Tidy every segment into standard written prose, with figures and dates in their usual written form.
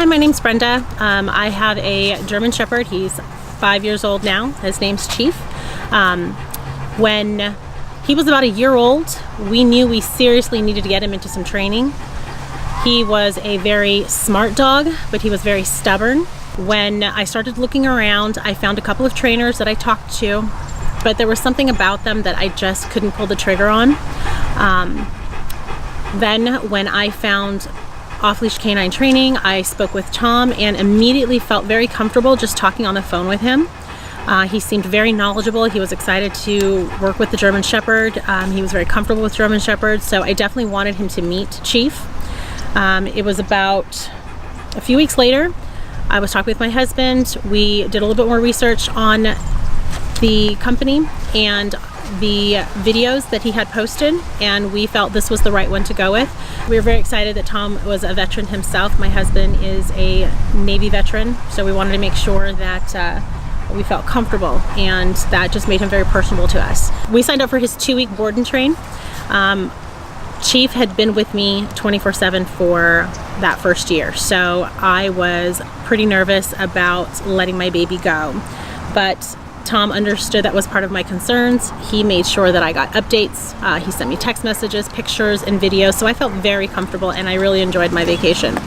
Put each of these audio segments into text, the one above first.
Hi, my name's Brenda. I have a German Shepherd. He's 5 years old now. His name's Chief. When he was about a year old, we knew we seriously needed to get him into some training. He was a very smart dog, but he was very stubborn. When I started looking around, I found a couple of trainers that I talked to, but there was something about them that I just couldn't pull the trigger on. Then when I found off-leash canine training, I spoke with Tom and immediately felt very comfortable just talking on the phone with him. He seemed very knowledgeable. He was excited to work with the German Shepherd. He was very comfortable with German Shepherds, so I definitely wanted him to meet Chief. It was about a few weeks later, I was talking with my husband. We did a little bit more research on the company and the videos that he had posted, and we felt this was the right one to go with. We were very excited that Tom was a veteran himself. My husband is a Navy veteran, so we wanted to make sure that we felt comfortable, and that just made him very personable to us. We signed up for his 2-week board and train. Chief had been with me 24/7 for that first year, so I was pretty nervous about letting my baby go. But Tom understood that was part of my concerns. He made sure that I got updates. He sent me text messages, pictures, and videos, so I felt very comfortable and I really enjoyed my vacation.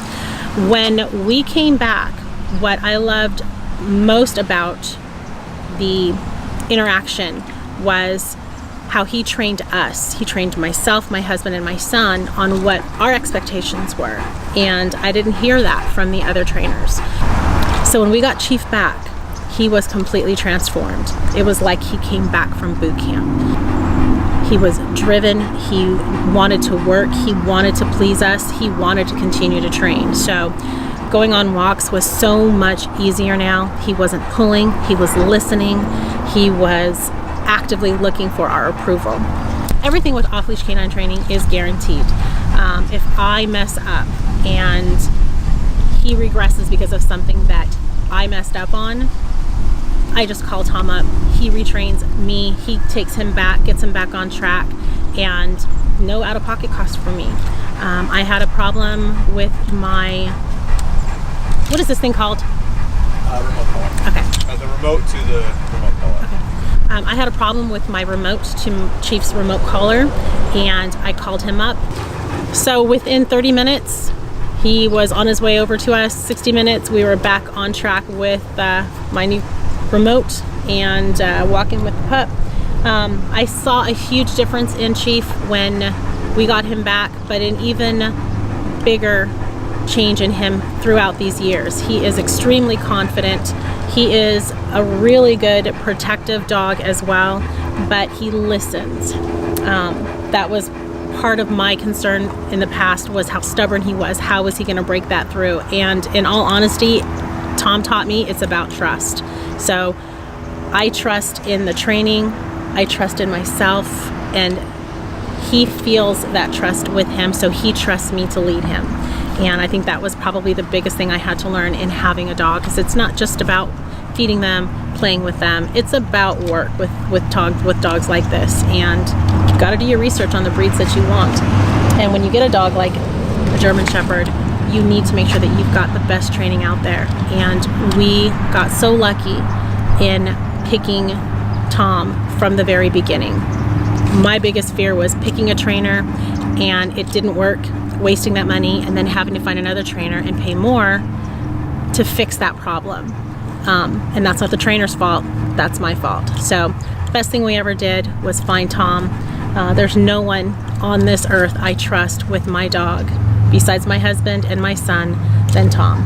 When we came back, what I loved most about the interaction was how he trained us. He trained myself, my husband, and my son on what our expectations were, and I didn't hear that from the other trainers. So when we got Chief back, he was completely transformed. It was like he came back from boot camp. He was driven, he wanted to work, he wanted to please us, he wanted to continue to train. So going on walks was so much easier now. He wasn't pulling, he was listening, he was actively looking for our approval. Everything with off-leash canine training is guaranteed. If I mess up and he regresses because of something that I messed up on, I just call Tom up, he retrains me, he takes him back, gets him back on track, and no out-of-pocket cost for me. I had a problem with my, what is this thing called? Remote collar. Okay. The remote to the remote collar. Okay. I had a problem with my remote to Chief's remote collar, and I called him up. So within 30 minutes, he was on his way over to us. 60 minutes, we were back on track with my new remote and walking with the pup. I saw a huge difference in Chief when we got him back, but an even bigger change in him throughout these years. He is extremely confident. He is a really good protective dog as well, but he listens. That was part of my concern in the past, was how stubborn he was. How was he going to break that through? And in all honesty, Tom taught me it's about trust. So I trust in the training, I trust in myself, and he feels that trust with him, so he trusts me to lead him. And I think that was probably the biggest thing I had to learn in having a dog, because it's not just about feeding them, playing with them. It's about work with dogs like this, and you've got to do your research on the breeds that you want. And when you get a dog like a German Shepherd, you need to make sure that you've got the best training out there. And we got so lucky in picking Tom from the very beginning. My biggest fear was picking a trainer and it didn't work, wasting that money, and then having to find another trainer and pay more to fix that problem. And that's not the trainer's fault, that's my fault. So the best thing we ever did was find Tom. There's no one on this earth I trust with my dog, besides my husband and my son, than Tom.